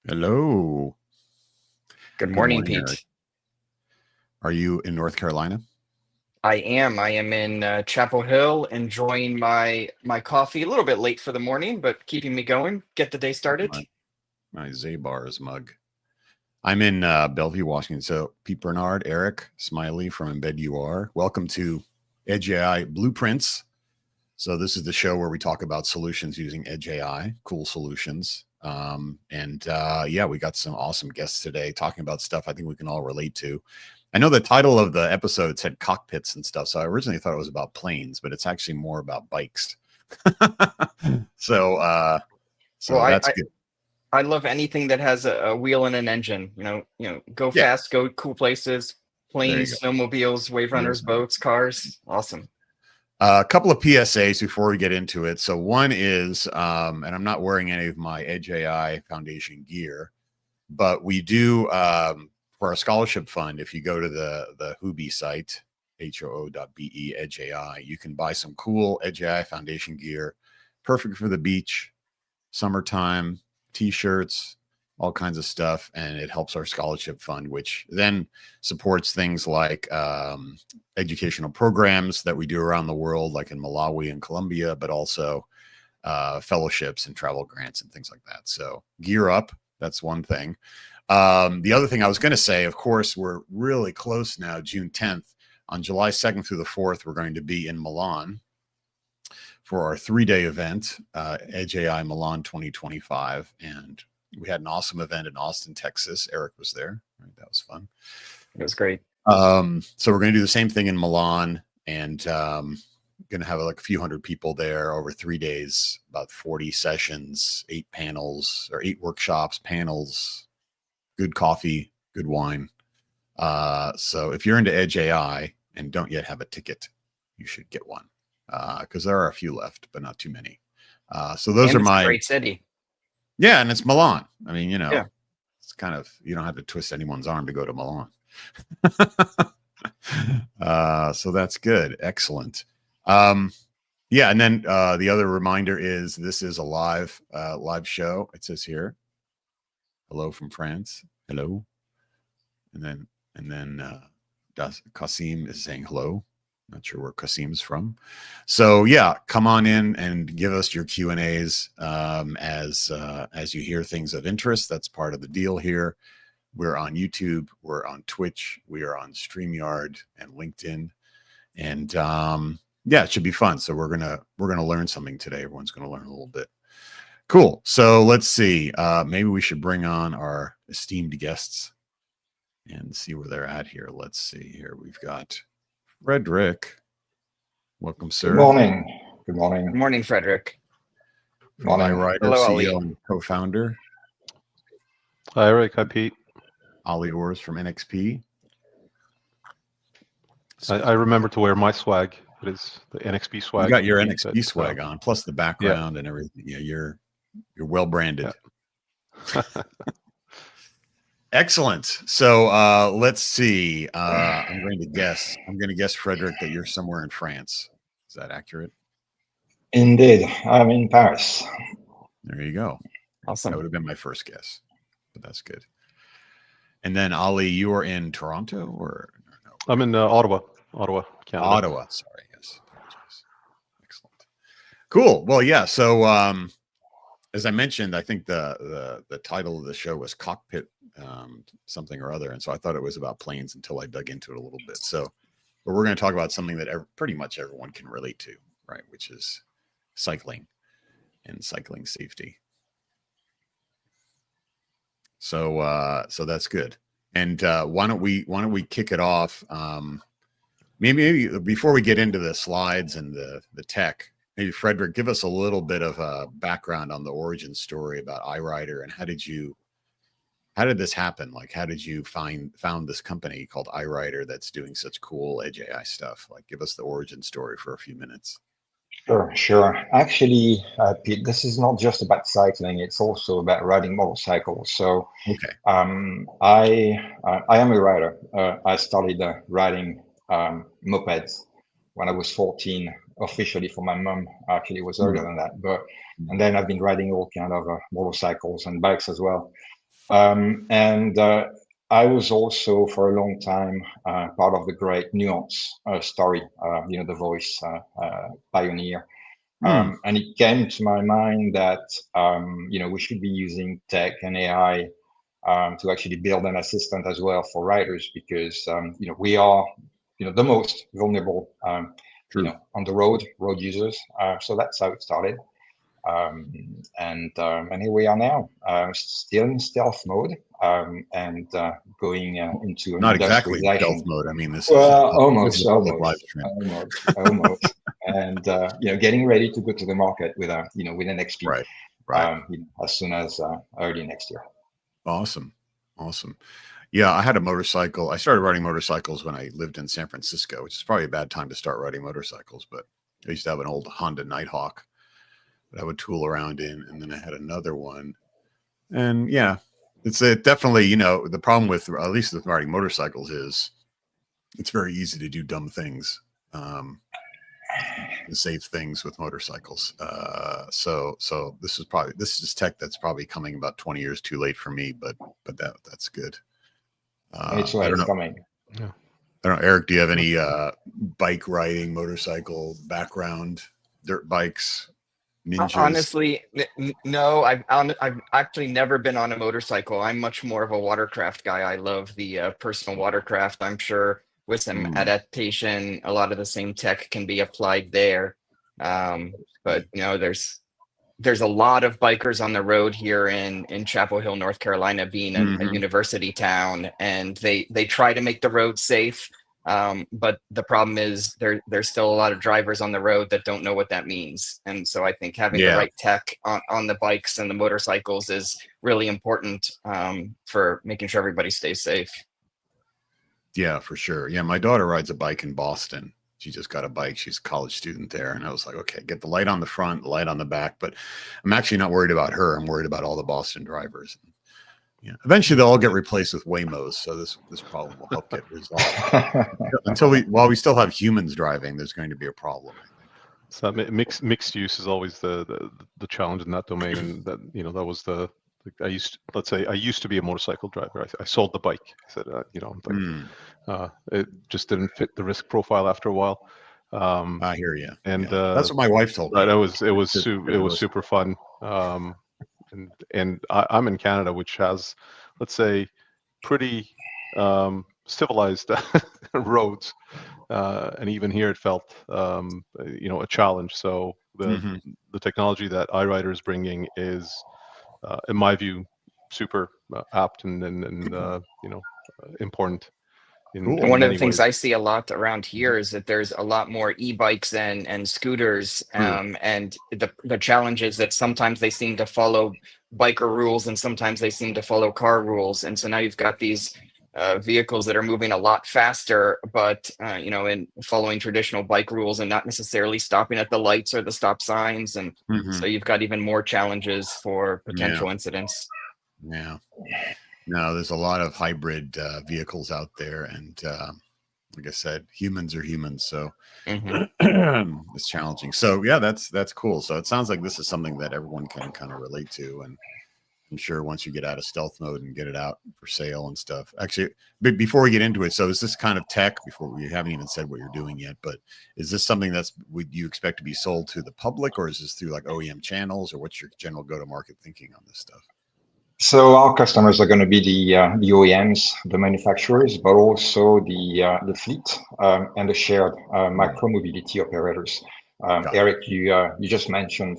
Hello. Good Good morning, morning, Eric. Pete. Are you in North Carolina? I am. I am in Chapel Hill, enjoying my coffee. A little bit late for the morning, but keeping me going. Get the day started. My Zabars mug. I'm in Bellevue, Washington. So, Pete Bernard, Eric Smiley from Embed UR. Welcome to Edge AI Blueprints. So, this is the show where we talk about solutions using Edge AI, cool solutions. Yeah, we got some awesome guests today talking about stuff I think we can all relate to. I know the title of the episode said cockpits and stuff, so I originally thought it was about planes, but it's actually more about bikes. so Well, that's good. I love anything that has a wheel and an engine. Go Yeah, fast, go cool places. there you go. Planes, snowmobiles, wave runners, boats, cars. Awesome. A couple of PSAs before we get into it. So one is, and I'm not wearing any of my Edge AI Foundation gear, but we do for our scholarship fund. If you go to the Hoobi site, hoo.be Edge AI, you can buy some cool Edge AI Foundation gear, perfect for the beach, summertime, T-shirts, all kinds of stuff, and it helps our scholarship fund, which then supports things like educational programs that we do around the world, like in Malawi and Colombia, but also fellowships and travel grants and things like that. So gear up. That's one thing. The other thing I was going to say, of course, we're really close now, June 10th. On July 2nd through the 4th, we're going to be in Milan for our 3-day event, Edge AI Milan 2025. And we had an awesome event in Austin, Texas. Eric was there. Right? That was fun. It was great. So we're going to do the same thing in Milan, and going to have like a few hundred people there over 3 days, about 40 sessions, 8 panels or 8 workshops, panels, good coffee, good wine. So if you're into Edge AI and don't yet have a ticket, you should get one because there are a few left, but not too many. So those And are it's a my great city. Yeah, and it's Milan. I mean, Yeah. it's kind of, you don't have to twist anyone's arm to go to Milan. So that's good. Excellent. Yeah, and then the other reminder is this is a live show. It says here, hello from France. Hello. And then Kasim is saying hello. Not sure where Kasim's from. So yeah, come on in and give us your Q&As as you hear things of interest. That's part of the deal here. We're on YouTube, we're on Twitch, we are on StreamYard and LinkedIn. And yeah, it should be fun. So we're gonna learn something today. Everyone's gonna learn a little bit. Cool. So let's see. Maybe we should bring on our esteemed guests and see where they're at here. Let's see here. We've got Frédéric. Welcome, sir. Good morning. Good morning. Good morning, Frédéric. From iRider, Hello, CEO Ali. and co-founder. Hi, Eric. Hi, Pete. Ali Ors from NXP. I remember to wear my swag. It is the NXP swag. You got your NXP swag on, plus the background and everything. Yeah, you're well branded. Yeah. Excellent. So let's see. I'm going to guess, Frédéric, that you're somewhere in France. Is that accurate? Indeed. I'm in Paris. There you go. Awesome. That would have been my first guess, but that's good. And then Ali, you are in Toronto or no? I'm in Ottawa, Canada. Ottawa. Sorry. Yes. Apologize. Excellent. Cool. Well, yeah. So as I mentioned, I think the title of the show was Cockpit something or other. And so I thought it was about planes until I dug into it a little bit. So, but we're going to talk about something that pretty much everyone can relate to, right? Which is cycling and cycling safety. So, so that's good. And why don't we kick it off? Maybe before we get into the slides and the tech, maybe Frédéric, give us a little bit of a background on the origin story about iRider and how did this happen? Like, how did you found this company called iRider that's doing such cool Edge AI stuff? Like, give us the origin story for a few minutes. Sure. Actually, Pete, this is not just about cycling. It's also about riding motorcycles. So, okay. I am a rider. I started riding mopeds when I was 14, officially for my mom. Actually, it was earlier than that. And then I've been riding all kind of motorcycles and bikes as well. And I was also for a long time part of the great Nuance story, the voice pioneer. And it came to my mind that, we should be using tech and AI to actually build an assistant as well for riders, because, we are, the most vulnerable, on the road users. So that's how it started. And here we are now, still in stealth mode, and going into Not exactly industrialization. stealth mode. I mean, this Well, is almost, live stream. almost, and getting ready to go to the market with with NXP, Right. as soon as early next year. Awesome. Yeah, I had a motorcycle. I started riding motorcycles when I lived in San Francisco, which is probably a bad time to start riding motorcycles, but I used to have an old Honda Nighthawk that I would tool around in, and then I had another one. And yeah, it's definitely, the problem with, at least with riding motorcycles, is it's very easy to do dumb things, safe things with motorcycles. So this is tech that's probably coming about 20 years too late for me, but that's good. It's coming. Yeah. I don't know, Eric, do you have any bike riding, motorcycle background, dirt bikes, ninjas? Honestly, no. I've actually never been on a motorcycle. I'm much more of a watercraft guy. I love the personal watercraft. I'm sure with some adaptation, a lot of the same tech can be applied there. But there's a lot of bikers on the road here in Chapel Hill, North Carolina, being a university town, and they try to make the road safe. But the problem is there's still a lot of drivers on the road that don't know what that means. And so I think having the right tech on the bikes and the motorcycles is really important for making sure everybody stays safe. Yeah, for sure. Yeah, my daughter rides a bike in Boston. She just got a bike. She's a college student there. And I was like, okay, get the light on the front, the light on the back. But I'm actually not worried about her. I'm worried about all the Boston drivers. Yeah, eventually they'll all get replaced with Waymos, so this problem will help get resolved. While we still have humans driving, there's going to be a problem, I think. So mixed use is always the challenge in that domain, and that that was I used to be a motorcycle driver. I sold the bike. I said it just didn't fit the risk profile after a while. I hear you, and that's what my wife told me. But it was super fun. And I'm in Canada, which has, let's say, pretty civilized roads, and even here it felt a challenge. So the technology that iRider is bringing is, in my view, super apt and important. And one of the things I see a lot around here is that there's a lot more e-bikes and scooters, and the challenge is that sometimes they seem to follow biker rules and sometimes they seem to follow car rules, and so now you've got these vehicles that are moving a lot faster, but in following traditional bike rules and not necessarily stopping at the lights or the stop signs, and so you've got even more challenges for potential incidents. Yeah. No, there's a lot of hybrid vehicles out there, and like I said, humans are humans, so it's challenging. So yeah, that's cool. So it sounds like this is something that everyone can kind of relate to, and I'm sure once you get out of stealth mode and get it out for sale and stuff. Actually, before we get into it, so is this kind of tech? Before we haven't even said what you're doing yet, but is this something would you expect to be sold to the public, or is this through like OEM channels, or what's your general go-to-market thinking on this stuff? So our customers are going to be the OEMs, the manufacturers, but also the fleet and the shared micromobility operators. Eric, you just mentioned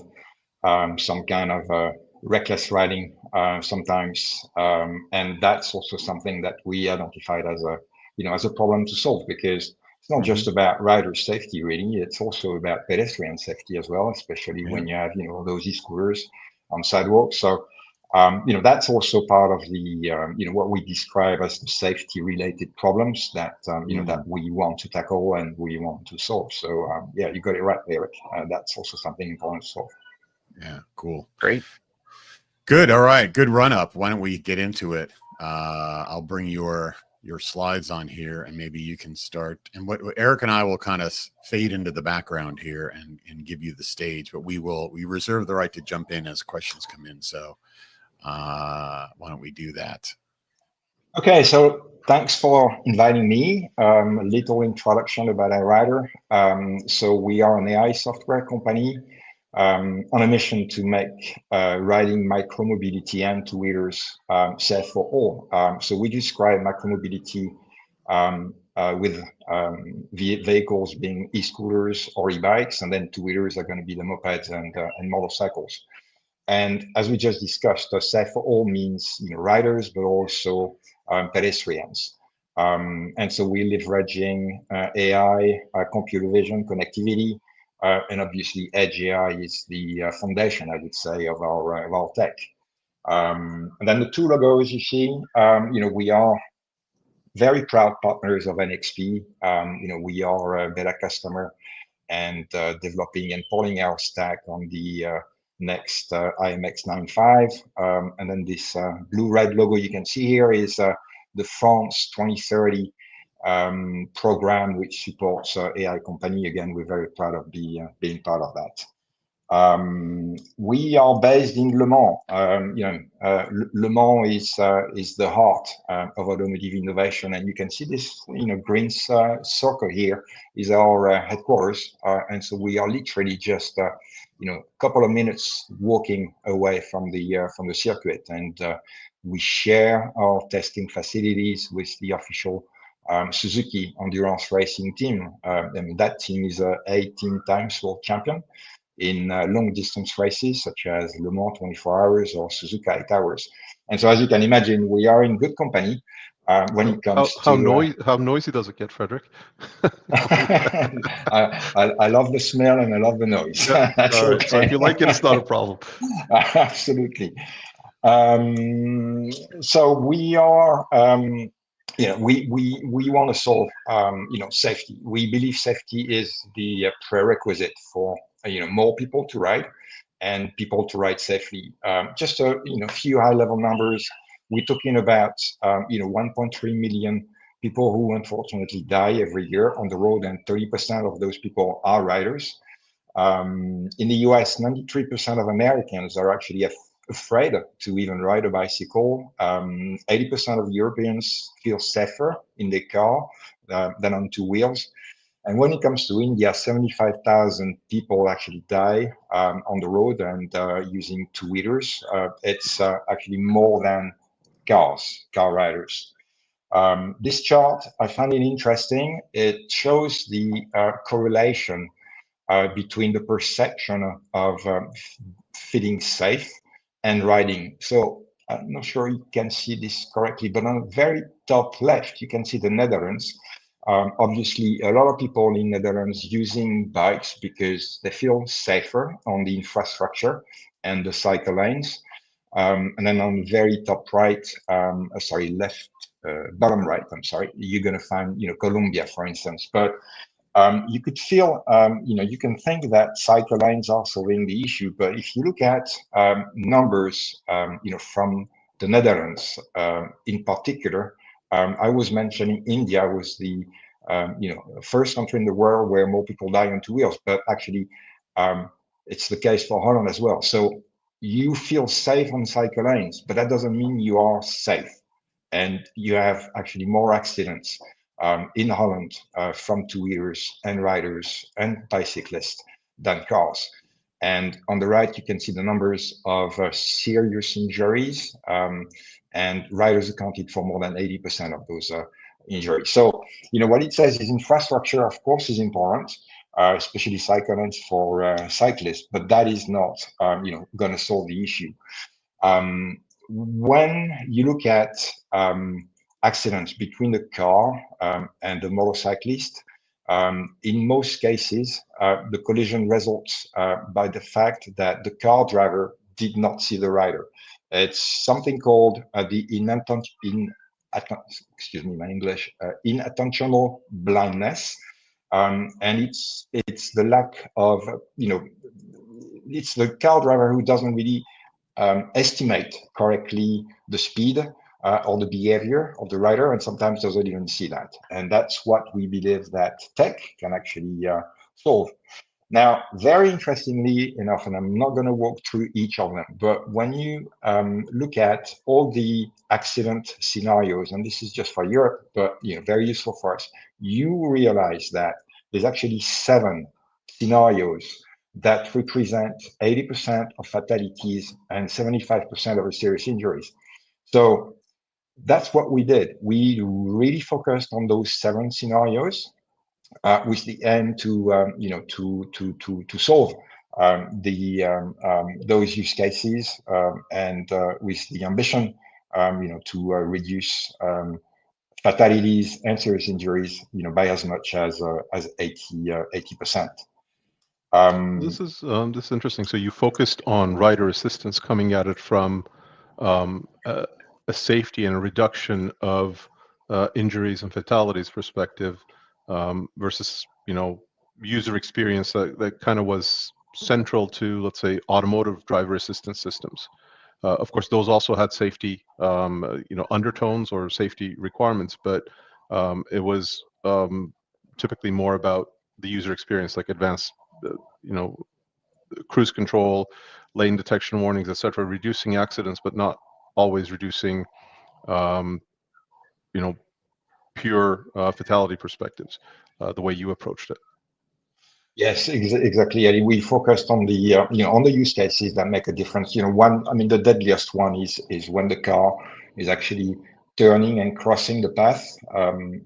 some kind of reckless riding sometimes, and that's also something that we identified as a problem to solve, because it's not just about rider safety, really. It's also about pedestrian safety as well, especially when you have those e-scooters on sidewalks. So that's also part of the what we describe as the safety-related problems that that we want to tackle and we want to solve. So yeah, you got it right, Eric. That's also something important to solve. Yeah, cool. Great. Good. All right. Good run up. Why don't we get into it? I'll bring your slides on here, and maybe you can start. And what Eric and I will kind of fade into the background here and give you the stage, but we reserve the right to jump in as questions come in. So Why don't we do that? Okay, so thanks for inviting me. A little introduction about iRider. So we are an AI software company on a mission to make riding micromobility and two-wheelers safe for all. So we describe micromobility with vehicles being e-scooters or e-bikes, and then two-wheelers are going to be the mopeds and motorcycles. And as we just discussed, safe for all means riders, but also pedestrians. And so we're leveraging AI, computer vision, connectivity, and obviously edge AI is the foundation, I would say, of our tech. And then the two logos you see, we are very proud partners of NXP. We are a beta customer and developing and porting our stack on the next IMX95. And then this blue-red logo you can see here is the France 2030 program, which supports AI company. Again, we're very proud of being part of that. We are based in Le Mans. Le Mans is the heart of automotive innovation, and you can see this, green circle here is our headquarters, and so we are literally just, a couple of minutes walking away from the circuit, and we share our testing facilities with the official Suzuki endurance racing team. And that team is a 18 times world champion in long distance races such as Le Mans 24 hours or Suzuka 8 hours. And so as you can imagine, we are in good company when it comes how to... noisy does it get, Frédéric? I love the smell and I love the noise. Yeah. That's All right. okay. So if you like it, it's not a problem. Absolutely. So we are... we want to solve, safety. We believe safety is the prerequisite for, more people to ride and people to ride safely. Just a few high-level numbers. We're talking about, 1.3 million people who unfortunately die every year on the road, and 30% of those people are riders. In the US, 93% of Americans are actually afraid to even ride a bicycle. 80% of Europeans feel safer in their car than on two wheels. And when it comes to India, 75,000 people actually die on the road and using two-wheelers. It's actually more than car riders. This chart, I find it interesting. It shows the correlation between the perception of feeling safe and riding. So I'm not sure you can see this correctly, but on the very top left, you can see the Netherlands. Obviously, a lot of people in Netherlands using bikes because they feel safer on the infrastructure and the cycle lanes. And then on the very top right, bottom right, you're going to find, Colombia, for instance. But you could feel, you can think that cycle lanes are solving the issue, but if you look at numbers, from the Netherlands in particular, I was mentioning India was the, first country in the world where more people die on two wheels, but actually it's the case for Holland as well. So you feel safe on cycle lanes, but that doesn't mean you are safe, and you have actually more accidents in Holland from two-wheelers and riders and bicyclists than cars. And on the right, you can see the numbers of serious injuries, and riders accounted for more than 80% of those injuries. So, what it says is infrastructure, of course, is important, especially cycle lanes for cyclists, but that is not, going to solve the issue. When you look at accidents between the car and the motorcyclist, in most cases, the collision results by the fact that the car driver did not see the rider. It's something called the inattentional blindness, and it's the lack of, it's the car driver who doesn't really estimate correctly the speed or the behavior of the rider, and sometimes doesn't even see that. And that's what we believe that tech can actually solve. Now, very interestingly enough, and I'm not going to walk through each of them, but when you look at all the accident scenarios, and this is just for Europe, but very useful for us, you realize that there's actually 7 scenarios that represent 80% of fatalities and 75% of the serious injuries. So that's what we did. We really focused on those 7 scenarios. With the aim to to solve those use cases, and with the ambition to reduce fatalities and serious injuries by as much as 80%. This is interesting. So you focused on rider assistance, coming at it from a safety and a reduction of injuries and fatalities perspective, versus user experience that kind of was central to, let's say, automotive driver assistance systems. Of course, those also had safety undertones or safety requirements, but it was typically more about the user experience, like advanced cruise control, lane detection warnings, etc., reducing accidents, but not always reducing pure fatality perspectives, the way you approached it. Yes, exactly. And we focused on the on the use cases that make a difference. The deadliest one is when the car is actually turning and crossing the path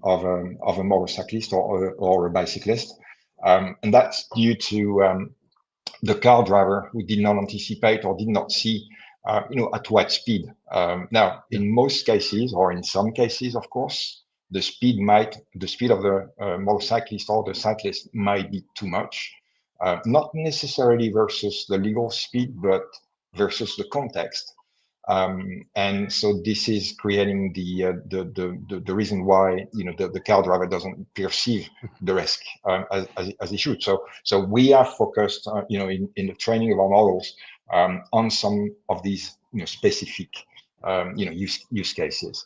of a motorcyclist or a bicyclist, and that's due to the car driver who did not anticipate or did not see at what speed. Now, in most cases, or in some cases, of course, the speed of the motorcyclist or the cyclist might be too much, not necessarily versus the legal speed, but versus the context. And so this is creating the reason why the car driver doesn't perceive the risk as he should. So we are focused in the training of our models on some of these specific use cases.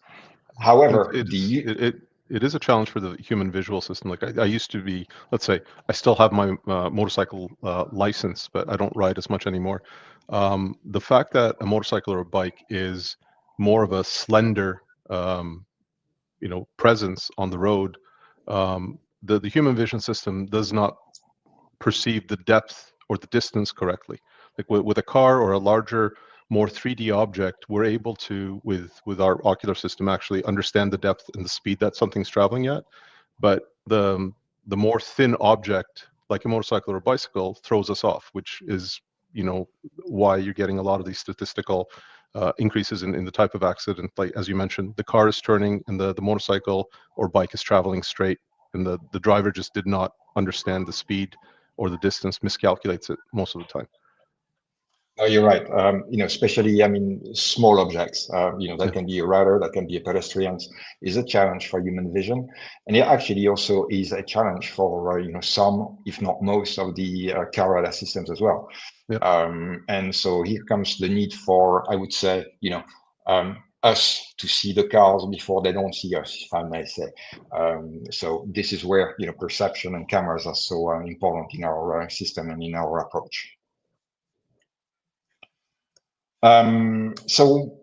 However, it is a challenge for the human visual system. Like I used to be, let's say, I still have my motorcycle license, but I don't ride as much anymore. The fact that a motorcycle or a bike is more of a slender, presence on the road, the human vision system does not perceive the depth or the distance correctly. Like with a car or a larger, more 3D object, we're able to, with our ocular system, actually understand the depth and the speed that something's traveling at. But the more thin object, like a motorcycle or a bicycle, throws us off, which is why you're getting a lot of these statistical increases in the type of accident. Like as you mentioned, the car is turning and the motorcycle or bike is traveling straight, and the driver just did not understand the speed or the distance, miscalculates it most of the time. No, you're right. Especially, small objects, that can be a rider, that can be a pedestrian, is a challenge for human vision. And it actually also is a challenge for, some, if not most, of the car radar systems as well. Yep. And so here comes the need for, I would say, us to see the cars before they don't see us, if I may say. So this is where, perception and cameras are so important in our system and in our approach. So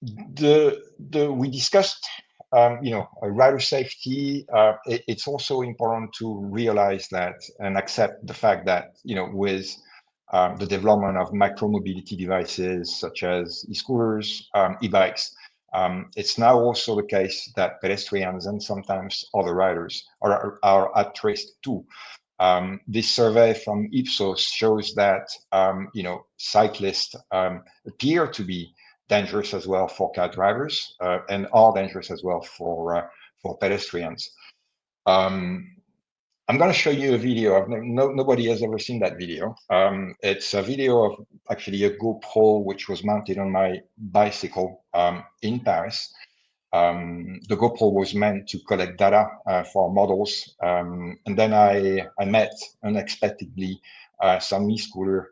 we discussed rider safety. It's also important to realize that and accept the fact that with the development of micromobility devices such as e-scooters, e-bikes, it's now also the case that pedestrians and sometimes other riders are at risk too. This survey from Ipsos shows that cyclists appear to be dangerous as well for car drivers and are dangerous as well for pedestrians. I'm going to show you a video. Nobody has ever seen that video. It's a video of actually a GoPro which was mounted on my bicycle in Paris. The GoPro was meant to collect data for models, and then I met unexpectedly some e-scooter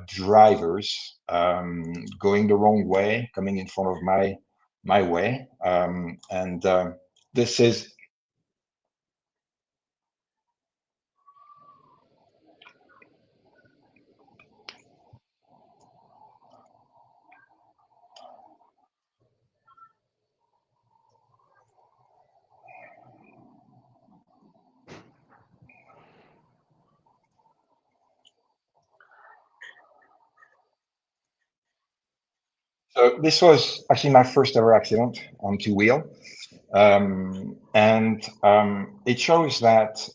drivers going the wrong way, coming in front of my way, and this is So this was actually my first ever accident on two-wheel. It shows that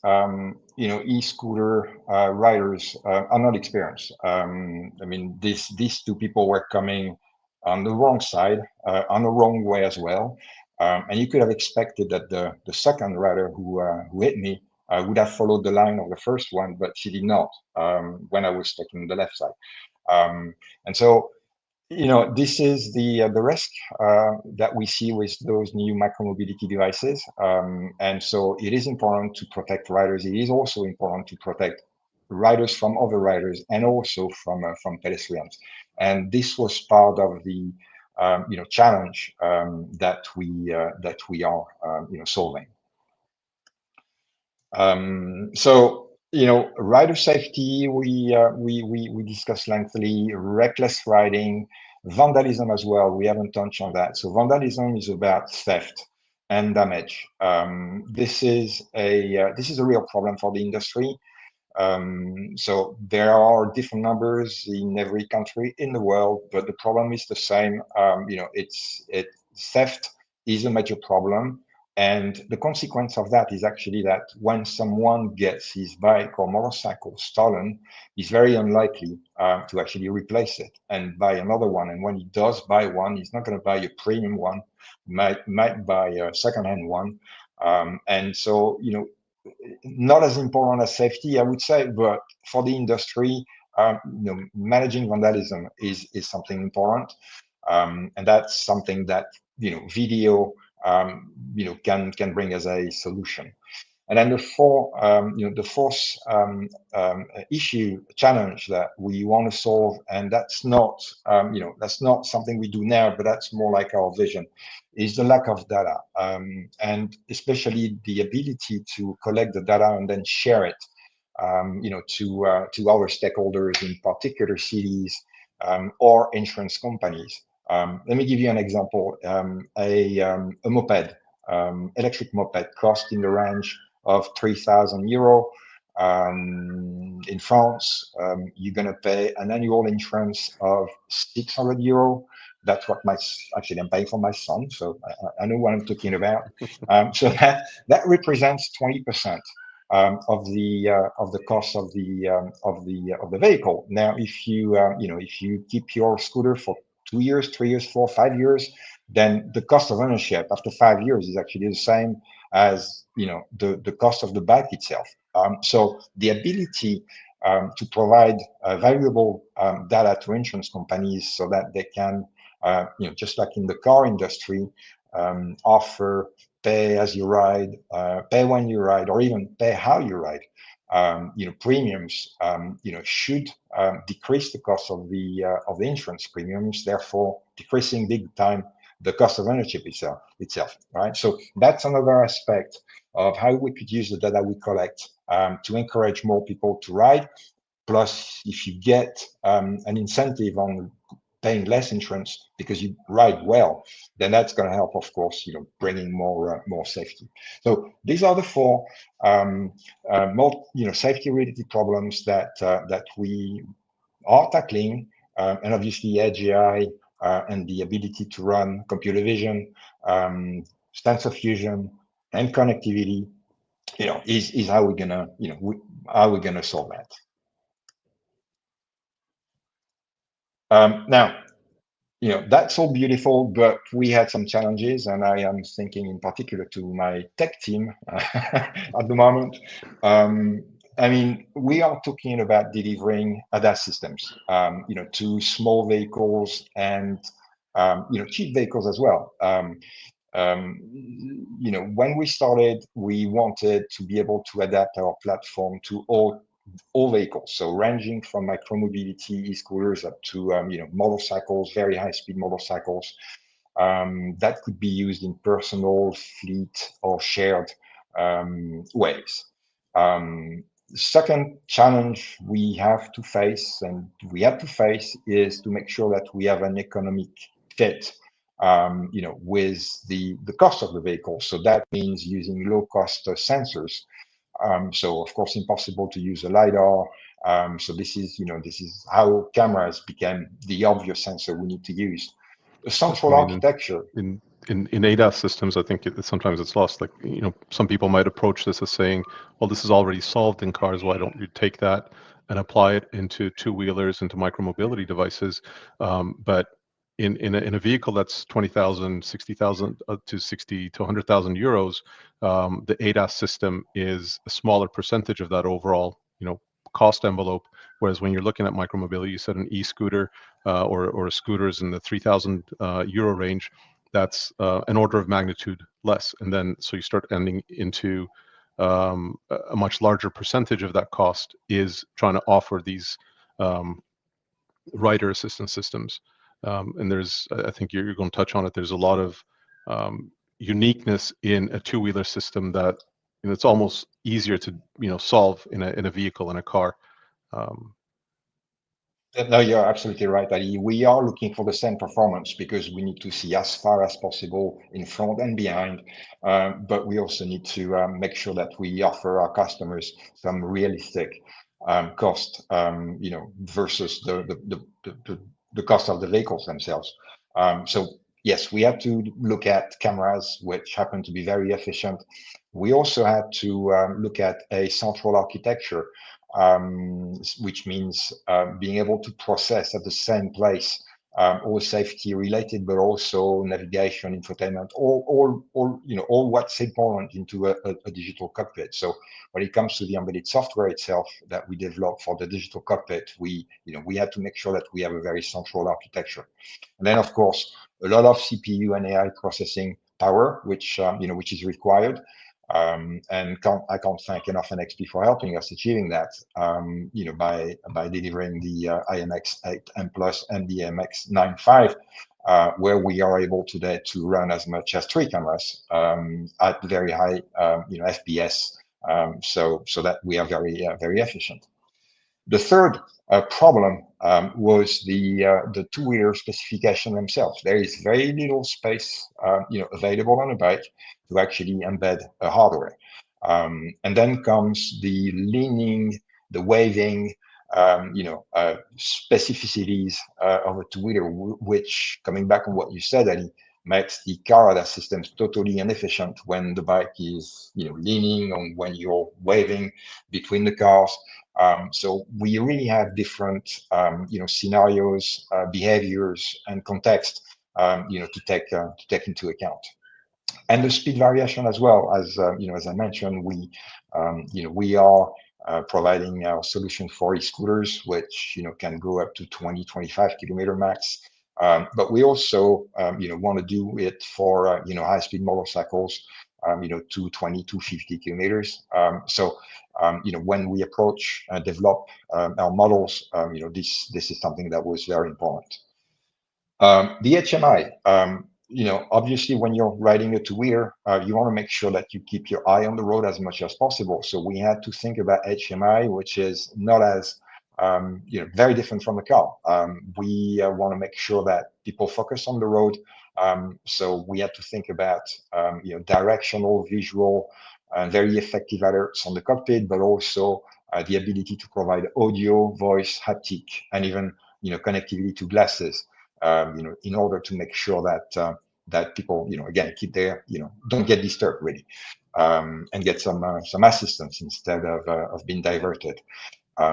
e-scooter riders are not experienced. I mean, these two people were coming on the wrong side, on the wrong way as well, and you could have expected that the second rider who hit me would have followed the line of the first one, but she did not when I was taking the left side. And so, this is the risk that we see with those new micromobility devices. And so it is important to protect riders. It is also important to protect riders from other riders and also from pedestrians. And this was part of the challenge that we are solving. So rider safety we discussed lengthily, reckless riding, vandalism as well. We haven't touched on that. So vandalism is about theft and damage. This is a real problem for the industry. So there are different numbers in every country in the world, but the problem is the same. Theft is a major problem. And the consequence of that is actually that when someone gets his bike or motorcycle stolen, he's very unlikely to actually replace it and buy another one. And when he does buy one, he's not going to buy a premium one, might buy a secondhand one. And so, not as important as safety, I would say, but for the industry, managing vandalism is something important. And that's something that, video can bring as a solution. And then the fourth challenge that we want to solve, and that's not something we do now, but that's more like our vision, is the lack of data, and especially the ability to collect the data and then share it, to our stakeholders, in particular cities or insurance companies. Let me give you an example. A moped, electric moped, cost in the range of 3,000 euro. In France, you're going to pay an annual insurance of 600 euro. That's what I'm paying for my son, so I know what I'm talking about. So that represents 20% of the cost of the vehicle. Now, if you keep your scooter for 2 years, 3 years, 4, 5 years, then the cost of ownership after 5 years is actually the same as the cost of the bike itself. So the ability to provide valuable data to insurance companies so that they can, just like in the car industry, offer pay as you ride, pay when you ride, or even pay how you ride. Premiums, should decrease the cost of the insurance premiums, therefore decreasing big time the cost of ownership itself, right? So that's another aspect of how we could use the data we collect to encourage more people to ride. Plus, if you get an incentive on paying less insurance because you ride well, then that's going to help, of course, bringing more safety. So these are the four more safety-related problems that we are tackling, and obviously AGI and the ability to run computer vision, sensor fusion, and connectivity, is how we're gonna solve that. Now, that's all beautiful, but we had some challenges, and I am thinking in particular to my tech team at the moment. I mean, we are talking about delivering ADAS systems, to small vehicles and, cheap vehicles as well. When we started, we wanted to be able to adapt our platform to all vehicles, so ranging from micromobility e-scooters up to motorcycles, very high-speed motorcycles that could be used in personal, fleet, or shared ways. Second challenge we have to face, and we have to face, is to make sure that we have an economic fit with the cost of the vehicle. So that means using low-cost sensors. So of course, impossible to use a LiDAR. So this is how cameras became the obvious sensor we need to use. The central architecture. In ADAS systems, I think sometimes it's lost. Like, some people might approach this as saying, well, this is already solved in cars. Why don't you take that and apply it into two-wheelers, into micromobility devices? But in a vehicle that's 20,000, 60,000 to 60 to 100,000 euros, the ADAS system is a smaller percentage of that overall, cost envelope. Whereas when you're looking at micromobility, you said an e-scooter or a scooters in the 3,000 euro range, that's an order of magnitude less. And then so you start ending into a much larger percentage of that cost is trying to offer these rider assistance systems. And there's, I think you're going to touch on it, there's a lot of uniqueness in a two-wheeler system that it's almost easier to solve in a vehicle, in a car. No, you're absolutely right, Ali. We are looking for the same performance because we need to see as far as possible in front and behind. But we also need to make sure that we offer our customers some realistic cost, versus the cost of the vehicles themselves. So yes, we had to look at cameras, which happen to be very efficient. We also had to look at a central architecture, which means being able to process at the same place all safety related, but also navigation, infotainment, all what's important into a digital cockpit. So when it comes to the embedded software itself that we developed for the digital cockpit, we had to make sure that we have a very central architecture. And then, of course, a lot of CPU and AI processing power, which is required. And I can't thank enough NXP for helping us achieving that, by delivering the IMX8M Plus and the MX95, where we are able today to run as much as 3 cameras at very high, FPS, so that we are very efficient. The third problem was the two-wheeler specification themselves. There is very little space, available on a bike to actually embed a hardware. And then comes the leaning, the waving, specificities of a two-wheeler, which, coming back on what you said, Ali, makes the car ADAS systems totally inefficient when the bike is, leaning, or when you're waving between the cars. So we really have different, scenarios, behaviors, and context, to take into account. And the speed variation as well, as as I mentioned, we are providing our solution for e-scooters, which can go up to 20, 25 kilometer max. But we also want to do it for high-speed motorcycles, 220, 250 kilometers. So when we approach develop our models, this is something that was very important. The HMI, obviously when you're riding a two-wheeler, you want to make sure that you keep your eye on the road as much as possible. So we had to think about HMI, which is not as very different from the car. We want to make sure that people focus on the road. So we had to think about directional, visual, very effective alerts on the cockpit, but also the ability to provide audio, voice, haptic, and even connectivity to glasses, in order to make sure that people again keep their don't get disturbed really, and get some assistance instead of being diverted.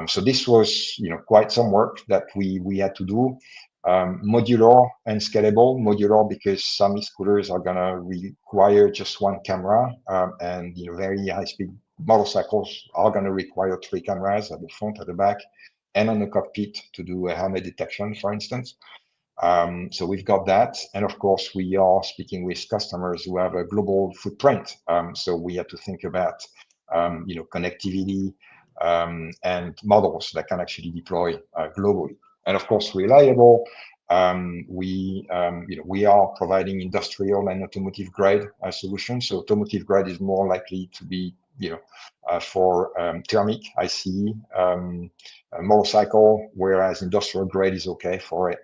So this was quite some work that we had to do. Modular and scalable. Modular because some e-scooters are going to require just 1 camera, and very high-speed motorcycles are going to require 3 cameras at the front, at the back, and on the cockpit to do a helmet detection, for instance. So we've got that, and of course we are speaking with customers who have a global footprint. So we have to think about connectivity, and models that can actually deploy globally. And of course, reliable. We are providing industrial and automotive grade solutions. So automotive grade is more likely to be for thermic ICE motorcycle, whereas industrial grade is okay for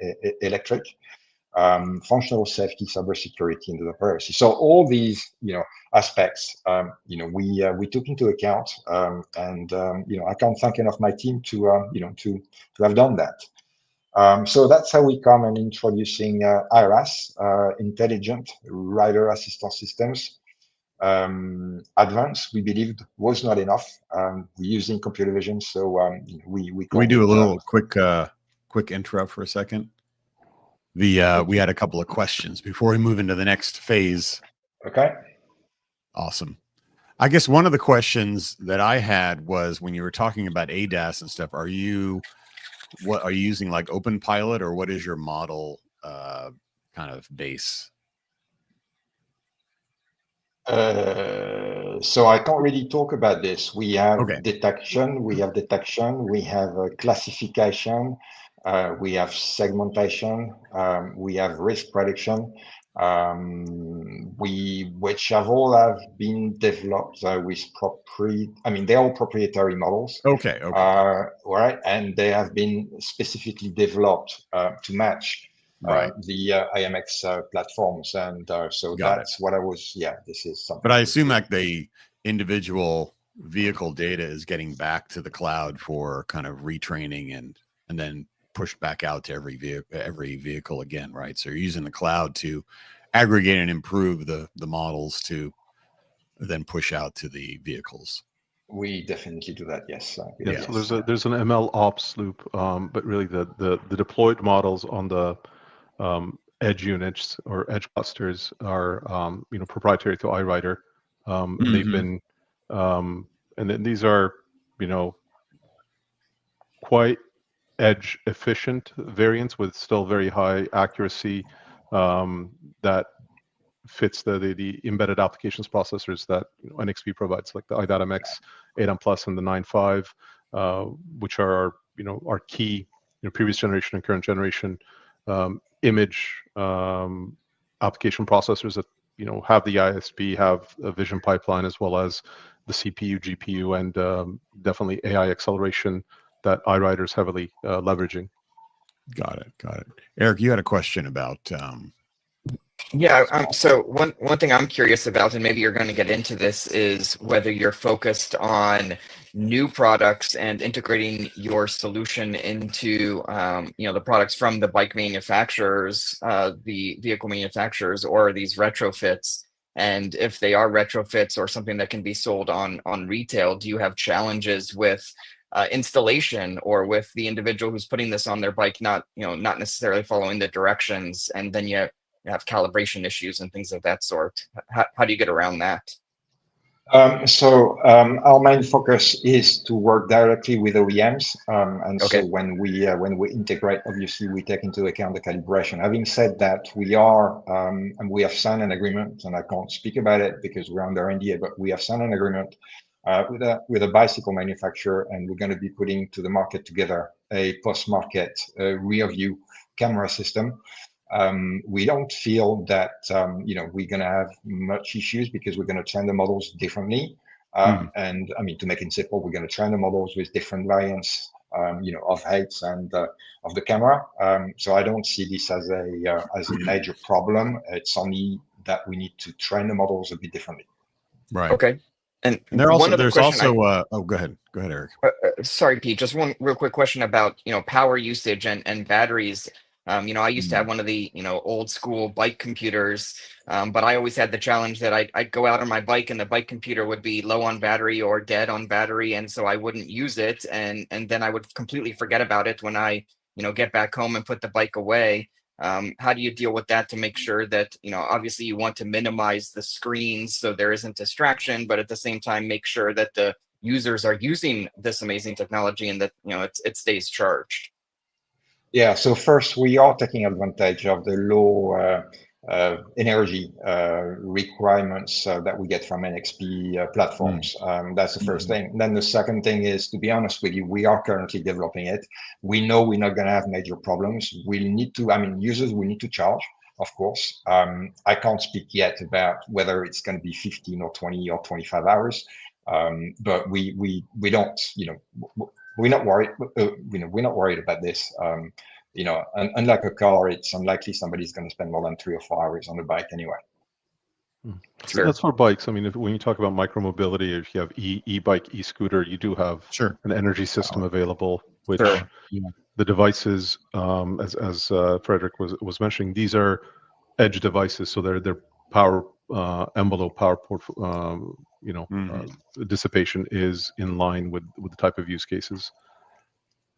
electric. Functional safety, cybersecurity, and data privacy. So all these aspects we took into account, and I can't thank enough my team to have done that. So that's how we come and introducing IRAS, Intelligent Rider Assistance Systems. Advanced, we believed, was not enough. We're using computer vision, so we Can we do a little quick intro for a second? We had a couple of questions before we move into the next phase. Okay. Awesome. I guess one of the questions that I had was when you were talking about ADAS and stuff, are you using like Open Pilot, or what is your model kind of base? So I can't really talk about this. We have detection, we have classification, we have segmentation, we have risk prediction, which have been developed with they're all proprietary models. Okay. Right, and they have been specifically developed to match the IMX platforms, and so that's what I was. Yeah, this is something. But I assume like the individual vehicle data is getting back to the cloud for kind of retraining and then pushed back out to every vehicle again, right? So you're using the cloud to aggregate and improve the models to then push out to the vehicles. We definitely do that. Yes. Yes. So there's an ML ops loop, but really the deployed models on the edge units or edge clusters are proprietary to iRider. They've been and then these are quite edge efficient variants with still very high accuracy that fits the embedded applications processors that NXP provides, like the iDataMX 8M Plus and the 9.5, which are our key previous generation and current generation image application processors that have the ISP, have a vision pipeline, as well as the CPU, GPU, and definitely AI acceleration that iRider is heavily leveraging. Got it. Eric, you had a question about. So one thing I'm curious about, and maybe you're going to get into this, is whether you're focused on new products and integrating your solution into the products from the bike manufacturers, the vehicle manufacturers, or these retrofits. And if they are retrofits or something that can be sold on retail, do you have challenges with installation, or with the individual who's putting this on their bike not necessarily following the directions, and then you have calibration issues and things of that sort? How do you get around that? Our main focus is to work directly with OEMs, so when we integrate, obviously we take into account the calibration. Having said that, we have signed an agreement, and I can't speak about it because we're under NDA, but we have signed an agreement with a bicycle manufacturer, and we're going to be putting to the market together a post-market rear view camera system. We don't feel that we're going to have much issues because we're going to train the models differently. And to make it simple, we're going to train the models with different variants, of heights and of the camera. So I don't see this as a major problem. It's only that we need to train the models a bit differently. Right. Okay. And there's also go ahead, Eric. Sorry, Pete, just one real quick question about power usage and batteries. I used to have one of the old school bike computers, but I always had the challenge that I'd go out on my bike and the bike computer would be low on battery or dead on battery, and so I wouldn't use it, and then I would completely forget about it when I get back home and put the bike away. How do you deal with that to make sure that obviously you want to minimize the screens so there isn't distraction, but at the same time make sure that the users are using this amazing technology and that it stays charged? Yeah, so first we are taking advantage of the low energy requirements that we get from NXP platforms. That's the first thing. Then the second thing is, to be honest with you, we are currently developing it. We know we're not going to have major problems. Users will need to charge, of course. I can't speak yet about whether it's going to be 15 or 20 or 25 hours, but we don't, we're not worried. We're not worried about this. Unlike a car, it's unlikely somebody's going to spend more than 3 or 4 hours on the bike anyway. Sure. That's for bikes. When you talk about micromobility, if you have e-bike, e-scooter, you do have an energy system available which Sure. the devices, as Frederick was mentioning, these are edge devices, so their power envelope, power port, dissipation is in line with the type of use cases.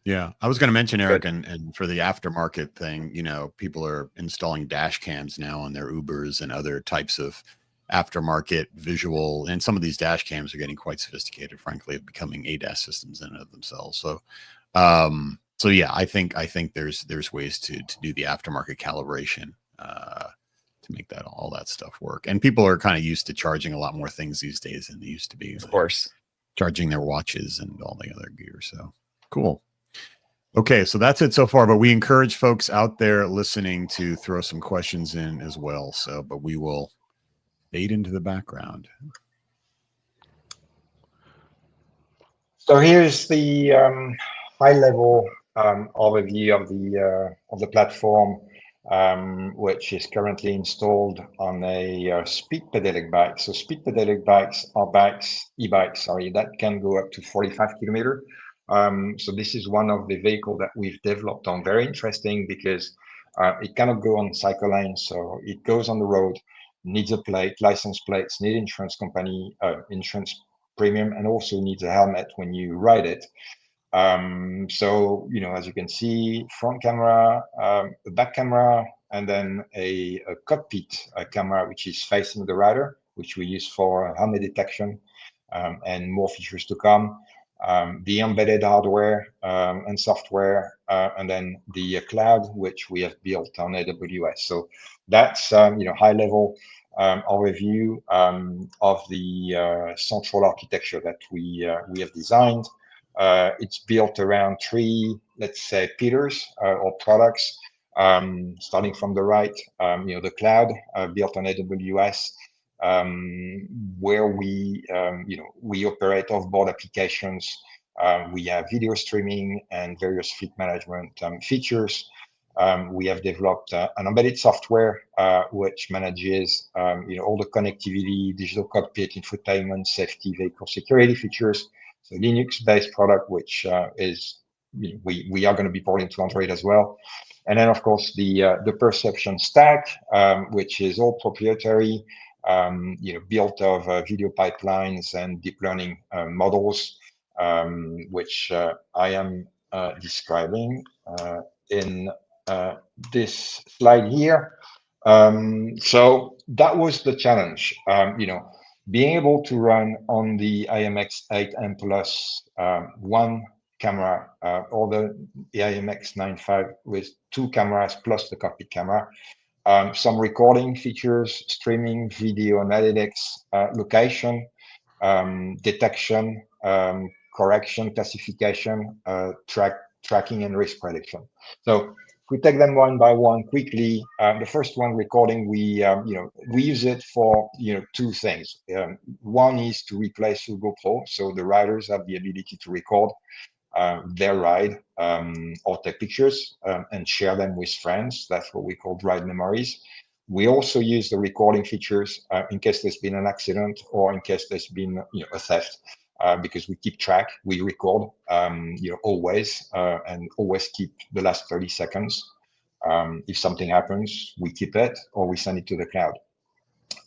Yeah, I was going to mention, Eric, and for the aftermarket thing, people are installing dash cams now on their Ubers and other types of aftermarket visual, and some of these dash cams are getting quite sophisticated, frankly, of becoming ADAS systems in and of themselves. So, yeah, I think there's ways to do the aftermarket calibration to make that all that stuff work. And people are kind of used to charging a lot more things these days than they used to be. Of course, charging their watches and all the other gear. So cool. Okay, so that's it so far, but we encourage folks out there listening to throw some questions in as well. So, but we will fade into the background. So here's the high-level overview of the platform, which is currently installed on a speed pedelec bike. So speed pedelec bikes are e-bikes, sorry, that can go up to 45 kilometers. So this is one of the vehicles that we've developed on. Very interesting because it cannot go on cycle lanes, so it goes on the road, needs a plate, license plates, need insurance company, insurance premium, and also needs a helmet when you ride it. So, as you can see, front camera, a back camera, and then a cockpit camera, which is facing the rider, which we use for helmet detection, and more features to come. The embedded hardware and software, and then the cloud, which we have built on AWS. So that's high level overview of the central architecture that we have designed. It's built around three, let's say, pillars or products. Starting from the right, the cloud built on AWS. Where we operate off-board applications. We have video streaming and various fleet management features. We have developed an embedded software which manages all the connectivity, digital cockpit, infotainment, safety, vehicle security features. So Linux-based product, which is we are going to be porting to Android as well. And then of course the perception stack, which is all proprietary. Built of video pipelines and deep learning models, which I am describing in this slide here. So that was the challenge, being able to run on the IMX-8M Plus one camera, or the IMX-9.5 with two cameras plus the cockpit camera. Some recording features, streaming, video analytics, location, detection, correction, classification, tracking, and risk prediction. So if we take them one by one quickly, the first one, recording, we use it for two things. One is to replace your GoPro, so the riders have the ability to record their ride or take pictures and share them with friends. That's what we call ride memories. We also use the recording features in case there's been an accident or in case there's been a theft, because we keep track, we record always, and always keep the last 30 seconds. If something happens, we keep it or we send it to the cloud.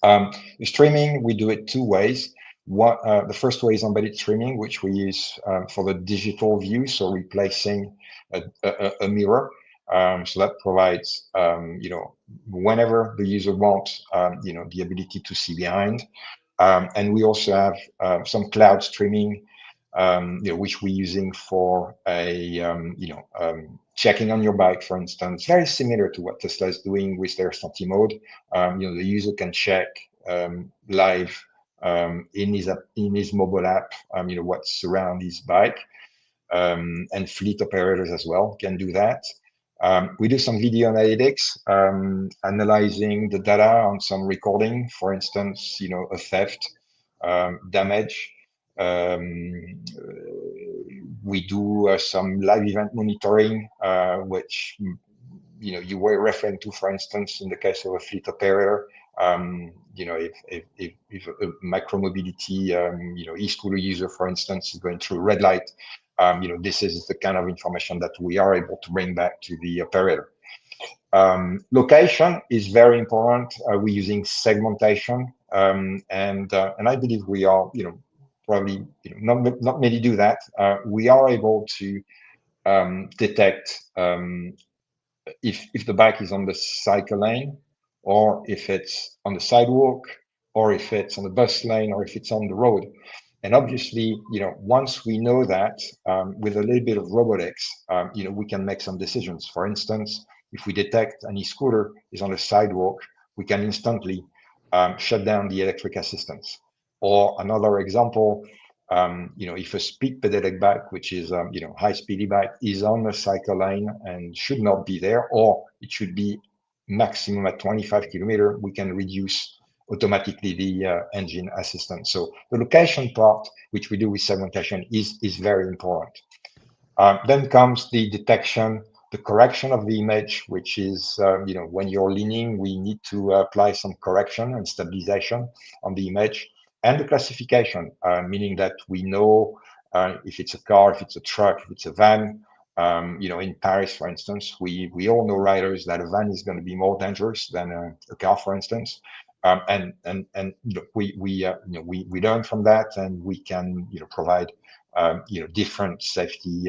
The streaming, we do it two ways. The first way is embedded streaming, which we use for the digital view, so replacing a mirror. So that provides, whenever the user wants, the ability to see behind. And we also have some cloud streaming, which we're using for checking on your bike, for instance. Very similar to what Tesla is doing with their Senti mode. The user can check live in his mobile app, what's around his bike, and fleet operators as well can do that. We do some video analytics, analyzing the data on some recording, for instance, a theft, damage. We do some live event monitoring, which you were referring to, for instance, in the case of a fleet operator. If a micromobility e-scooter user, for instance, is going through a red light, this is the kind of information that we are able to bring back to the operator. Location is very important. We're using segmentation, and I believe we are, probably not many do that. We are able to detect if the bike is on the cycle lane, or if it's on the sidewalk, or if it's on the bus lane, or if it's on the road. And obviously, once we know that, with a little bit of robotics, we can make some decisions. For instance, if we detect an e-scooter is on the sidewalk, we can instantly shut down the electric assistance. Or another example, if a speed pedelec bike, which is high-speed e-bike, is on the cycle lane and should not be there, or it should be maximum at 25 kilometers, we can reduce automatically the engine assistance. So the location part, which we do with segmentation, is very important. Then comes the detection, the correction of the image, which is, when you're leaning, we need to apply some correction and stabilization on the image, and the classification, meaning that we know if it's a car, if it's a truck, if it's a van. In Paris, for instance, we all know riders that a van is going to be more dangerous than a car, for instance. And we learn from that, and we can provide different safety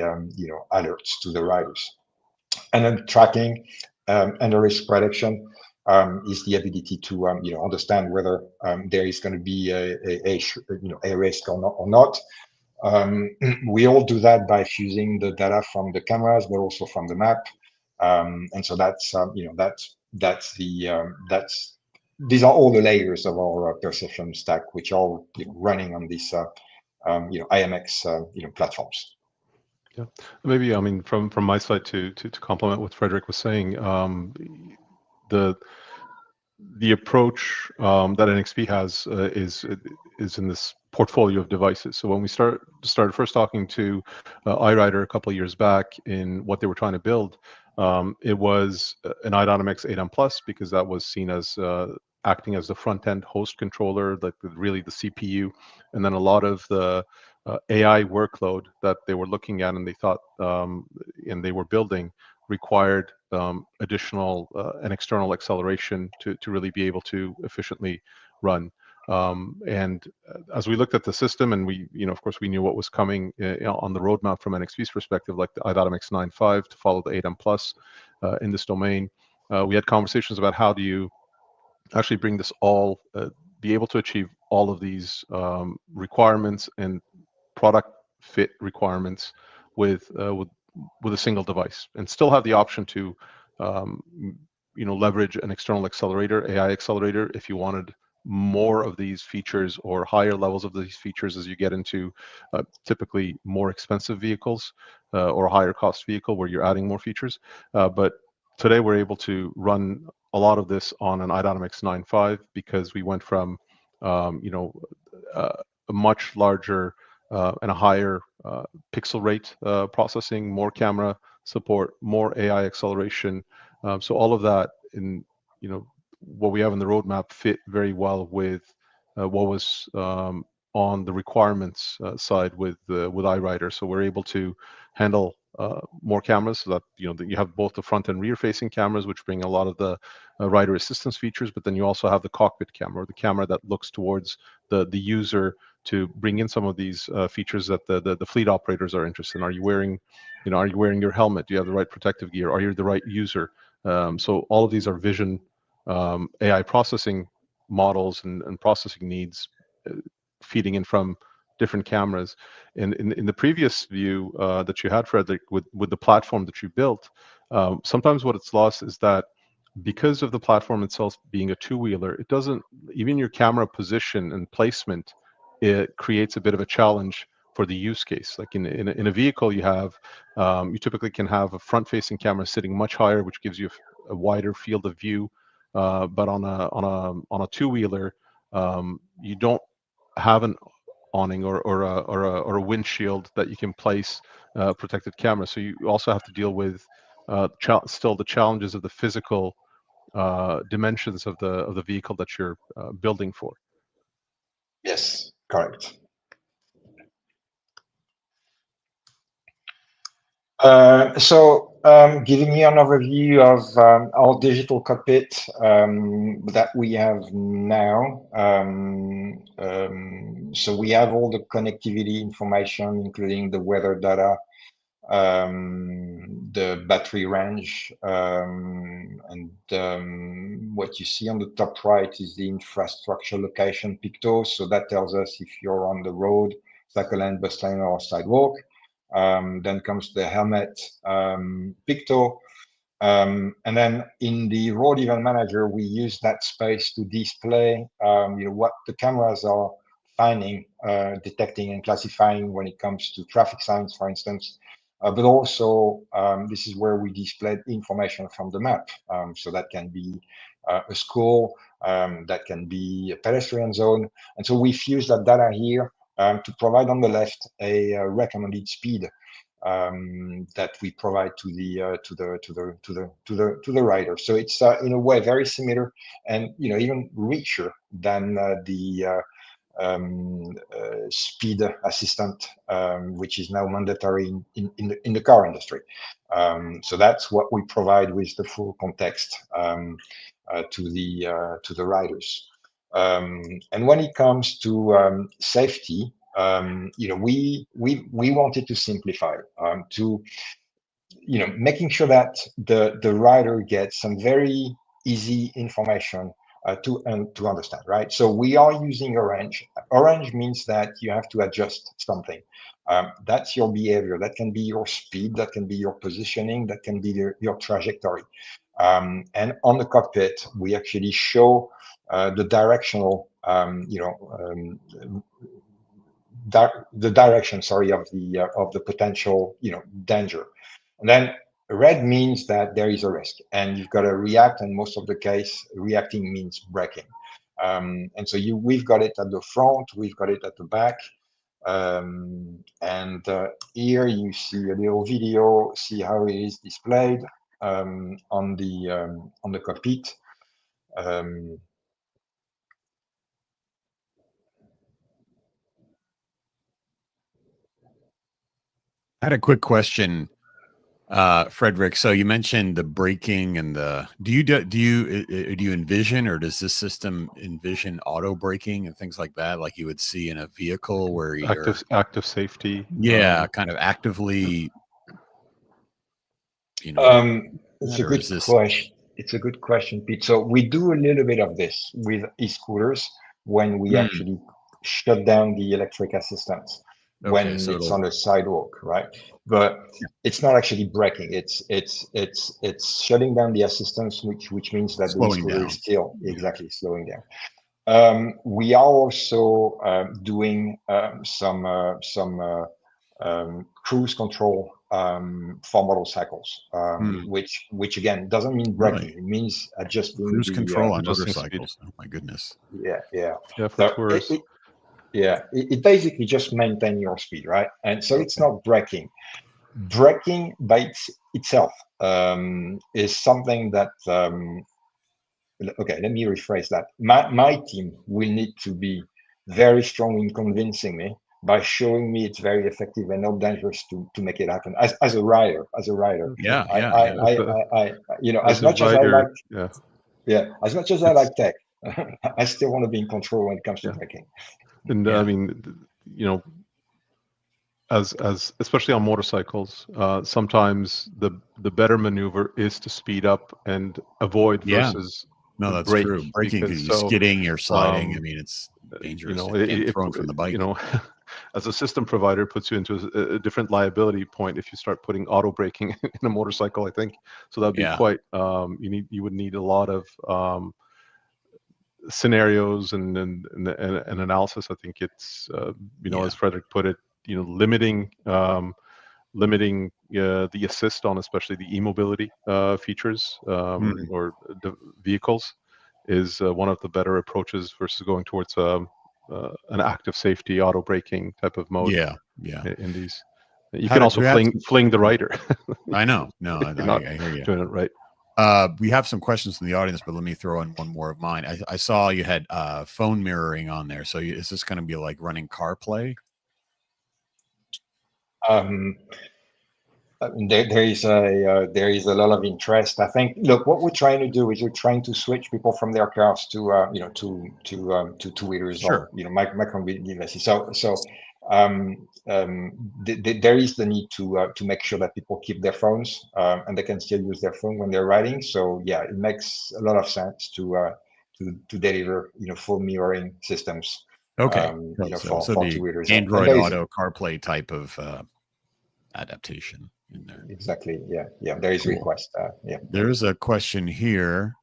alerts to the riders. And then tracking and the risk reduction is the ability to understand whether there is going to be a risk or not. We all do that by fusing the data from the cameras, but also from the map. And so that's these are all the layers of our perception stack, which are running on these IMX platforms. Yeah, maybe from my side to complement what Frédéric was saying, the approach that NXP has is in this portfolio of devices. So when we started first talking to iRider a couple of years back in what they were trying to build, it was an i.MX 8M Plus, because that was seen as acting as the front end host controller, like really the CPU, and then a lot of the AI workload that they were looking at and they thought and they were building required additional and external acceleration to really be able to efficiently run. And as we looked at the system, and we, of course, we knew what was coming on the roadmap from NXP's perspective, like the i.MX 9.5 to follow the 8M Plus in this domain. We had conversations about how do you actually bring this all, be able to achieve all of these requirements and product fit requirements with a single device, and still have the option to leverage an external accelerator, AI accelerator, if you wanted more of these features or higher levels of these features as you get into typically more expensive vehicles or a higher cost vehicle where you're adding more features. But today we're able to run a lot of this on an i.MX 9.5 because we went from a much larger and a higher pixel rate processing, more camera support, more AI acceleration. So all of that in what we have in the roadmap fit very well with what was on the requirements side with iRider. So we're able to handle more cameras, so that that you have both the front and rear facing cameras, which bring a lot of the rider assistance features, but then you also have the cockpit camera, or the camera that looks towards the user to bring in some of these features that the fleet operators are interested in. Are you wearing your helmet? Do you have the right protective gear? Are you the right user? So all of these are vision AI processing models and processing needs feeding in from different cameras. And in the previous view that you had, Frédéric, with the platform that you built, sometimes what it's lost is that because of the platform itself being a two-wheeler, it doesn't, even your camera position and placement, it creates a bit of a challenge for the use case. Like in a vehicle, you typically can have a front-facing camera sitting much higher, which gives you a wider field of view. But on a two-wheeler, you don't have an awning or a windshield that you can place protected camera. So you also have to deal with still the challenges of the physical dimensions of the vehicle that you're building for. Yes, correct. Giving you an overview of our digital cockpit that we have now. So we have all the connectivity information, including the weather data, the battery range, and what you see on the top right is the infrastructure location picto. So that tells us if you're on the road, cycle lane, bus lane, or sidewalk. Then comes the helmet picto. And then in the road event manager, we use that space to display what the cameras are finding, detecting and classifying when it comes to traffic signs, for instance. But also, this is where we display information from the map. So that can be a school, that can be a pedestrian zone. And so we've used that data here to provide on the left a recommended speed that we provide to the rider. So it's in a way very similar and even richer than the speed assistant, which is now mandatory in the car industry. So that's what we provide with the full context to the riders. And when it comes to safety, we wanted to simplify to making sure that the rider gets some very easy information to understand, right? So we are using orange. Orange means that you have to adjust something. That's your behavior. That can be your speed. That can be your positioning. That can be your trajectory. And on the cockpit, we actually show the directional, the direction, sorry, of the potential, danger. And then red means that there is a risk and you've got to react. And most of the case, reacting means braking. And so we've got it at the front, we've got it at the back. And here you see a little video, see how it is displayed on the cockpit. I had a quick question, Frédéric. So you mentioned the braking and do you envision, or does this system envision auto braking and things like that, like you would see in a vehicle where you're active safety? Yeah, kind of actively. It's a good question. It's a good question, Pete. So we do a little bit of this with e-scooters when we actually shut down the electric assistance when it's on the sidewalk, right? But it's not actually braking. It's shutting down the assistance, which means that the e-scooter is still slowing down. We are also doing some cruise control for motorcycles, which again doesn't mean braking. It means adjusting cruise control on motorcycles. Oh my goodness. Yeah. For tourists. It basically just maintains your speed, right? And so it's not braking. Braking by itself is something that let me rephrase that. My team will need to be very strong in convincing me by showing me it's very effective and not dangerous to make it happen as a rider. As much as I like tech, I still want to be in control when it comes to braking. And I mean, as especially on motorcycles, sometimes the better maneuver is to speed up and avoid versus that's true. Braking, because you're skidding, you're sliding. I mean, it's dangerous. If thrown from the bike. As a system provider, puts you into a different liability point if you start putting auto braking in a motorcycle, I think. So that'd be quite. You would need a lot of scenarios and analysis. I think it's as Frédéric put it, limiting the assist on especially the e-mobility features or the vehicles is one of the better approaches versus going towards an active safety auto braking type of mode. In these, you can also fling the rider. I know. No, I hear you. Doing it right. We have some questions from the audience, but let me throw in one more of mine. I saw you had phone mirroring on there. So is this going to be like running CarPlay? There is a lot of interest. I think. Look, what we're trying to do is we're trying to switch people from their cars to to two-wheelers or micromobility devices. There is the need to make sure that people keep their phones and they can still use their phone when they're riding. So yeah, it makes a lot of sense to deliver full mirroring systems. Okay, for two-wheelers. Android Auto CarPlay type of adaptation in there. Exactly. Yeah. There is request. Yeah. There's a question here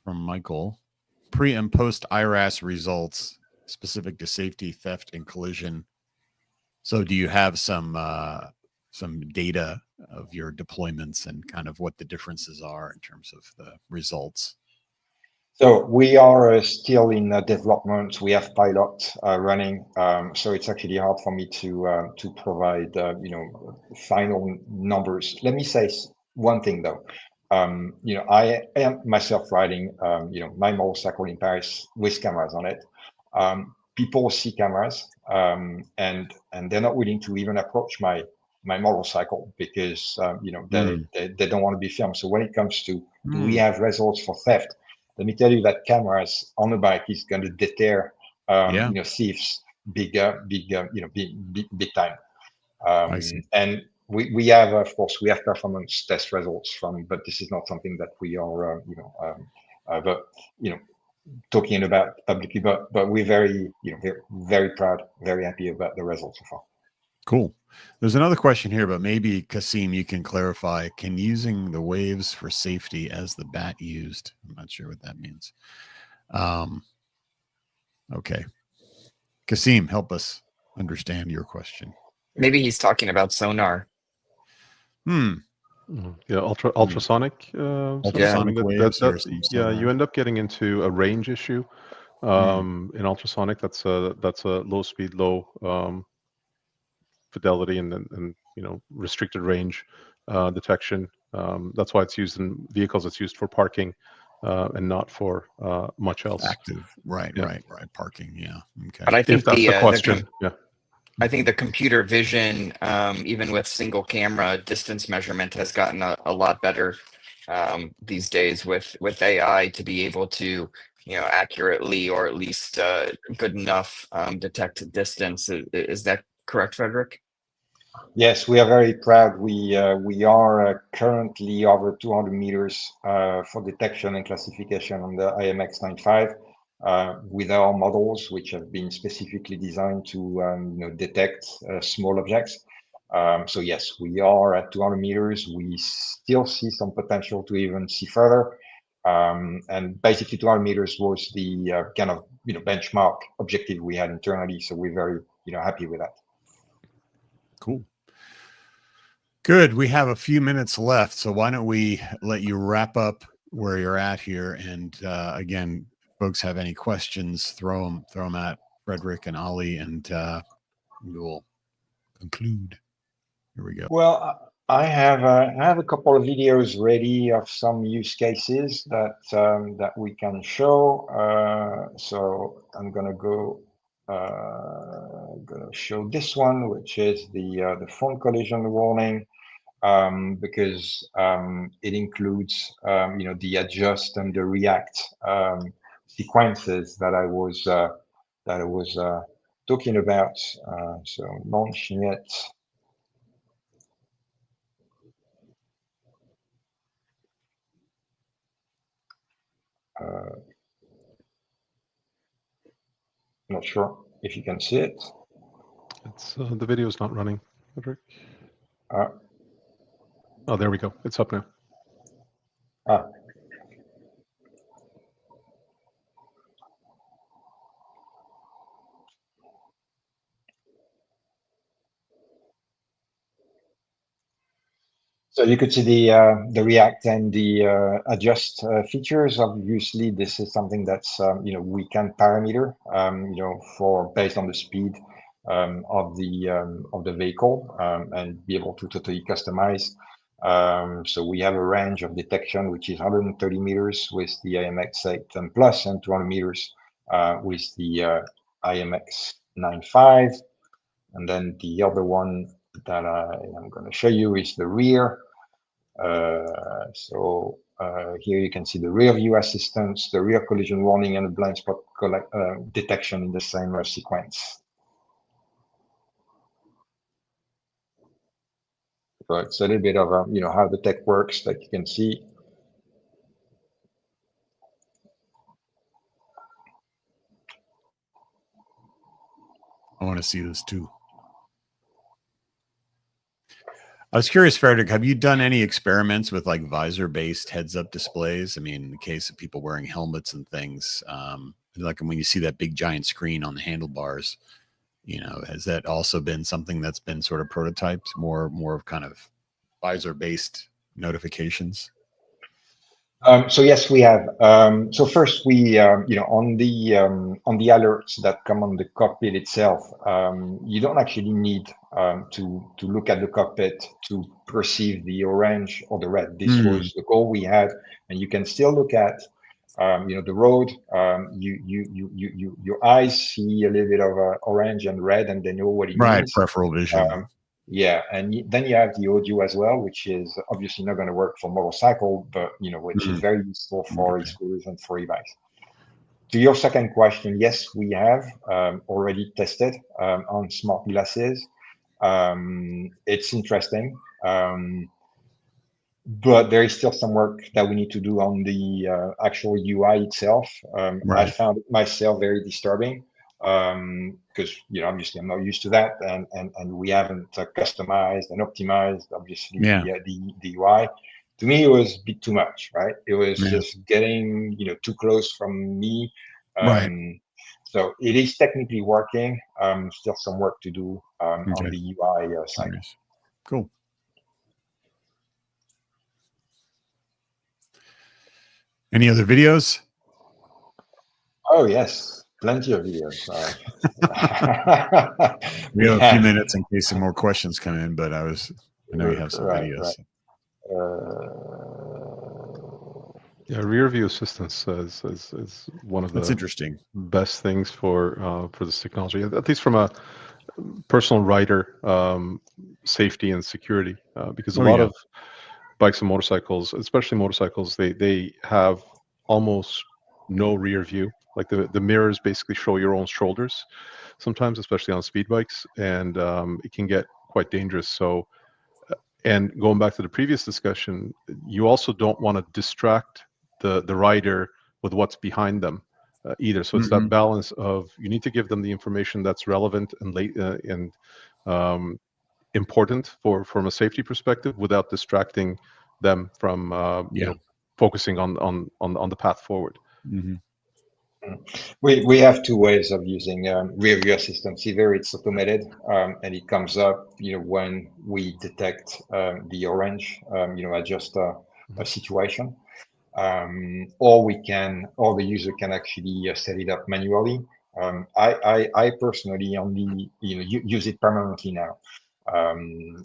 from Michael. Pre and post IRAS results specific to safety, theft, and collision. So, do you have some data of your deployments and kind of what the differences are in terms of the results? So we are still in development. We have pilot running, so it's actually hard for me to provide final numbers. Let me say one thing though. I am myself riding my motorcycle in Paris with cameras on it. People see cameras and they're not willing to even approach my motorcycle because they don't want to be filmed. So when it comes to do we have results for theft? Let me tell you that cameras on the bike is going to deter, thieves big time. And we have, of course, we have performance test results from, but this is not something that we are, talking about publicly. But we're very, very proud, very happy about the results so far. Cool. There's another question here, but maybe Kasim, you can clarify. Can using the waves for safety as the bat used? I'm not sure what that means. Okay. Kasim, help us understand your question. Maybe he's talking about sonar. Yeah, ultrasonic. Ultrasonic waves. You end up getting into a range issue. In ultrasonic, that's a low speed, low fidelity and restricted range detection. That's why it's used in vehicles. It's used for parking and not for much else. Active, right. Parking, yeah. Okay. But I think if that's the question, I think the computer vision, even with single camera distance measurement, has gotten a lot better these days with AI to be able to accurately or at least good enough detect distance. Is that correct, Frédéric? Yes, we are very proud. We are currently over 200 meters for detection and classification on the IMX-95 with our models, which have been specifically designed to detect small objects. So yes, we are at 200 meters. We still see some potential to even see further. And basically 200 meters was the kind of benchmark objective we had internally. So we're very happy with that. Cool. Good. We have a few minutes left, so why don't we let you wrap up where you're at here? And again, folks have any questions, throw them at Frédéric and Ali, and we will conclude. Here we go. Well, I have a couple of videos ready of some use cases that we can show. So I'm gonna go. Gonna show this one, which is the phone collision warning, because it includes the adjust and the react sequences that I was talking about. So launching it. Not sure if you can see it. It's the video is not running, Frédéric. Oh, there we go. It's up now. So you could see the react and the adjust features. Obviously, this is something that's we can parameter for based on the speed of the vehicle and be able to totally customize. So we have a range of detection which is 130 meters with the IMX-8 and Plus, and 200 meters with the IMX-95. And then the other one that I'm going to show you is the rear. Here you can see the rear view assistance, the rear collision warning, and the blind spot detection in the same sequence. So it's a little bit of how the tech works that you can see. I want to see this too. I was curious, Frédéric, have you done any experiments with like visor-based heads-up displays? I mean, in the case of people wearing helmets and things, like when you see that big giant screen on the handlebars, has that also been something that's been sort of prototyped, more of kind of visor-based notifications? So yes, we have. So first, we on the alerts that come on the cockpit itself, you don't actually need to look at the cockpit to perceive the orange or the red. This was the goal we had, and you can still look at the road. Your eyes see a little bit of orange and red, and they know what it means. Peripheral vision. Yeah, and then you have the audio as well, which is obviously not going to work for motorcycle, but which is very useful for e-scooters and for e-bikes. To your second question, yes, we have already tested on smart glasses. It's interesting, but there is still some work that we need to do on the actual UI itself. I found it myself very disturbing. Because obviously I'm not used to that, and we haven't customized and optimized obviously the UI. To me, it was a bit too much, right? It was just getting too close from me. So it is technically working. Still some work to do on the UI side. Nice. Cool. Any other videos? Oh yes. Plenty of videos. We have a few minutes in case some more questions come in, but I know you have some videos. Rear view assistance is one of the interesting best things for this technology, at least from a personal rider safety and security, because a lot of bikes and motorcycles, especially motorcycles, they have almost no rear view. Like the mirrors basically show your own shoulders sometimes, especially on speed bikes, and it can get quite dangerous. So, and going back to the previous discussion, you also don't want to distract the rider with what's behind them either. So it's that balance of, you need to give them the information that's relevant and important from a safety perspective without distracting them from focusing on the path forward. We have two ways of using rear view assistance. Either it's automated and it comes up when we detect the orange, adjust a situation, or the user can actually set it up manually. I personally only use it permanently now.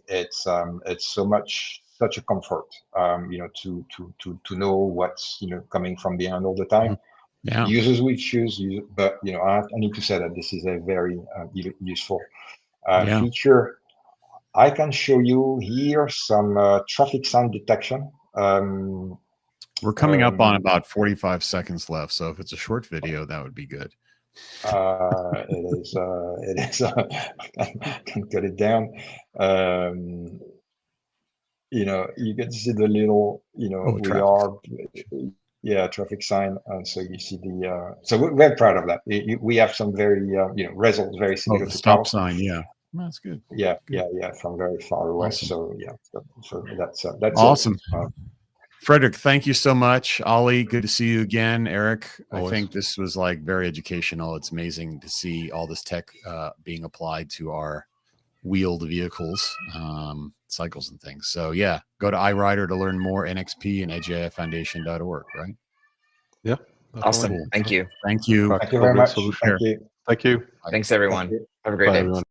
It's such a comfort to know what's coming from behind all the time. Users will choose, but I need to say that this is a very useful feature. I can show you here some traffic sign detection. We're coming up on about 45 seconds left, so if it's a short video, that would be good. It is. I can cut it down. You can see the little, traffic sign, and so you see the. So we're very proud of that. We have some very, results very similar to stop sign. Yeah, that's good. Yeah, from very far away. Awesome. So that's awesome. Frédéric, thank you so much. Ollie, good to see you again. Eric, always. I think this was like very educational. It's amazing to see all this tech being applied to our wheeled vehicles, cycles and things. So yeah, go to iRider to learn more, NXP and edgeaifoundation.org, right? Yeah. Awesome. Cool. Thank you. Thank you. Thank you very much. Thank you. Thanks, everyone. Have a great day. Everyone.